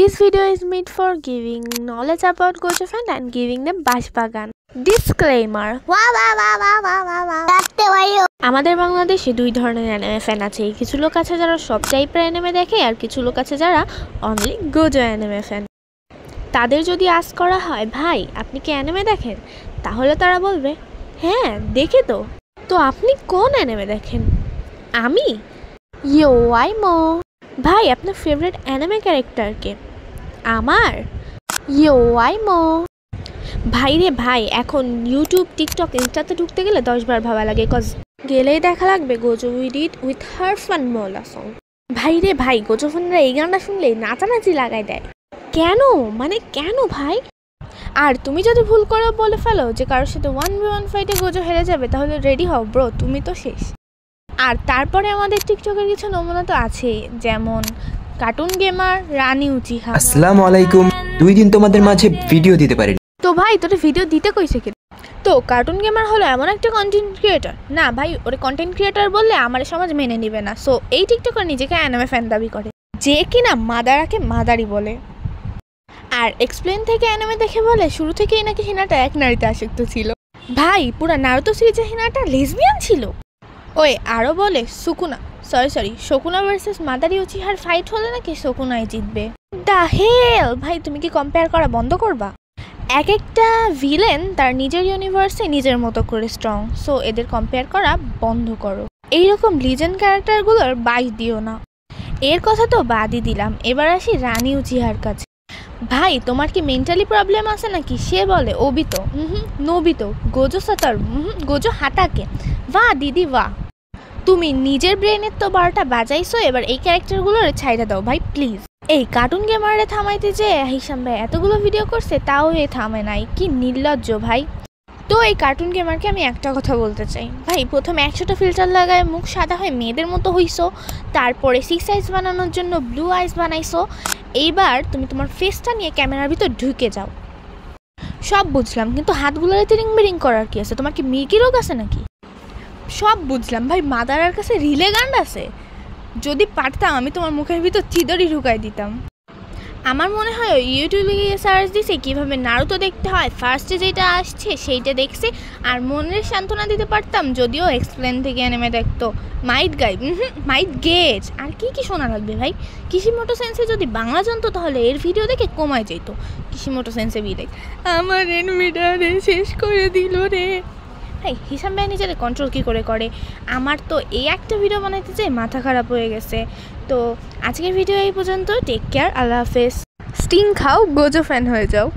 This video is made for giving knowledge about Gojo fan and giving them বাঁশবাগান। Disclaimer. আমাদের বাংলাদেশে দুই ধরনের anime fan আছে। কিছু লোক আছে যারা সব টাইপের অ্যানিমে দেখে, আর কিছু লোক আছে যারা অনলি গোজো অ্যানিমে ফ্যান। তাদের যদি আস্ক করা হয়, ভাই আপনি কি অ্যানিমে দেখেন, তাহলে তারা বলবে হ্যাঁ দেখে তো। তো আপনি কোন অ্যানিমে দেখেন? আমি ইয়োয়াইমো। ভাই আপনার ফেভারিট অ্যানিমে ক্যারেক্টার কে? আমার ইয়োয়াইমো। ভাই রে ভাই, এখন ইউটিউব, টিকটক, ইনস্টাতে ঢুকতে গেলে 10 বার ভাবা লাগে, কজ গেলেই দেখা লাগবে গোজো উইড ইট উইথ হার ফান মোলা সং। ভাই রে ভাই, গোজো ফ্যানরা এই গানটা শুনলেই নাচানাচি লাগাই দেয়। কেন মানে কেন ভাই? আর তুমি যদি ভুল করে বলে ফেলো যে কারোর সাথে 1v1 ফাইটে গোজো হেরে যাবে, তাহলে রেডি হও ব্রো, তুমি তো শেষ। আর তারপরে আমাদের টিকটকের কিছু নমুনা তো আছে, যেমন কার্টুন গেমার রানী উচিহা। আসসালামু আলাইকুম। 2 দিন তোমাদের মাঝে ভিডিও দিতে পারি। তো ভাই তোরে ভিডিও দিতে কইছে কি? তো কার্টুন গেমার হলো এমন একটা কন্টেন্ট ক্রিয়েটার, না ভাই ওরে কন্টেন্ট ক্রিয়েটার বললে আমার সমাজ মেনে নেবে না। সো এই টিকটকার নিজেকে অ্যানিমে ফ্যান দাবি করে, যে কিনা মাদারাকে মাদারি বলে। আর এক্সপ্লেন থেকে অ্যানিমে দেখে বলে শুরু থেকেই নাকি হিনাটা এক নারীতে আসক্ত ছিল। ভাই পুরা নারুতো সিরিজে হিনাটা লেসবিয়ান ছিল। ওই আরও বলে শকুনা ভার্সেস মাদারি উচিহার ফাইট হলে নাকি শকুনাই জিতবে। দ্য হেল ভাই, তুমি কি কম্পেয়ার করা বন্ধ করবা? এক একটা ভিলেন তার নিজের ইউনিভার্সে নিজের মতো করে স্ট্রং, সো এদের কম্পেয়ার করা বন্ধ করো। এইরকম লিজেন্ড ক্যারেক্টারগুলোর বাই দিও না। এর কথা তো বাদই দিলাম, এবার আসি রানী উচিহার কাছে। ভাই তোমার কি মেন্টালি প্রবলেম আছে নাকি? সে বলে ওবিতো, নোবিতো, গোজো সাতার, গোজো হাতাকে। বাহ দিদি বাহ, তুমি নিজের ব্রেনের তো 12টা বাজাইছো, এবার এই ক্যারেক্টারগুলোর ছাইড়া দাও ভাই প্লিজ। এই কার্টুন গেমারে থামাইতে যে হিসাম ভাই এতগুলো ভিডিও করছে, তাও এ থামে নাই, কি নির্লজ্জ ভাই। তো এই কার্টুন গেমারকে আমি একটা কথা বলতে চাই, ভাই প্রথমে 100টা ফিল্টার লাগায় মুখ সাদা হয়ে মেয়েদের মতো হইছো, তারপরে 6 আইস বানানোর জন্য ব্লু আইস বানাইছো, এইবার তুমি তোমার ফেসটা নিয়ে ক্যামেরার ভিতর ঢুকে যাও। সব বুঝলাম, কিন্তু হাতগুলোর তিরিং বিরিং করার কি আছে? তোমার কি মির্কি রোগ আছে নাকি? সব বুঝলাম ভাই, মাদারার কাছে রিলে গান্ড আছে। যদি পারতাম আমি তোমার মুখের ভিতর চিদরি ঢুকাই দিতাম। আমার মনে হয় ইউটিউবে গিয়ে সার্চ দিছে কীভাবে নারুতো দেখতে হয়, ফার্স্টে যেটা আসছে সেইটা দেখছে, আর মনের সান্ত্বনা দিতে পারতাম যদিও এক্সপ্লেন থেকে অ্যানিমে দেখতো। মাইট গেজ আর কি কি শোনা লাগবে ভাই? কিশিমোটো সেন্সে যদি বাংলা জানতো তাহলে এর ভিডিও দেখে কমায় যেত। কিশিমোটো সেন্সে বিদেখ আমার এনিমিটা শেষ করে দিল রে। ভাই হিসাম ভাই নিজেদের কন্ট্রোল কী করে? আমার তো এই একটা ভিডিও বানাইতে চাই, মাথা খারাপ হয়ে গেছে। তো আজকের ভিডিও এই পর্যন্ত। টেক কেয়ার, আল্লাহ হাফেজ। স্টিং খাও, গোজো ফ্যান হয়ে যাও।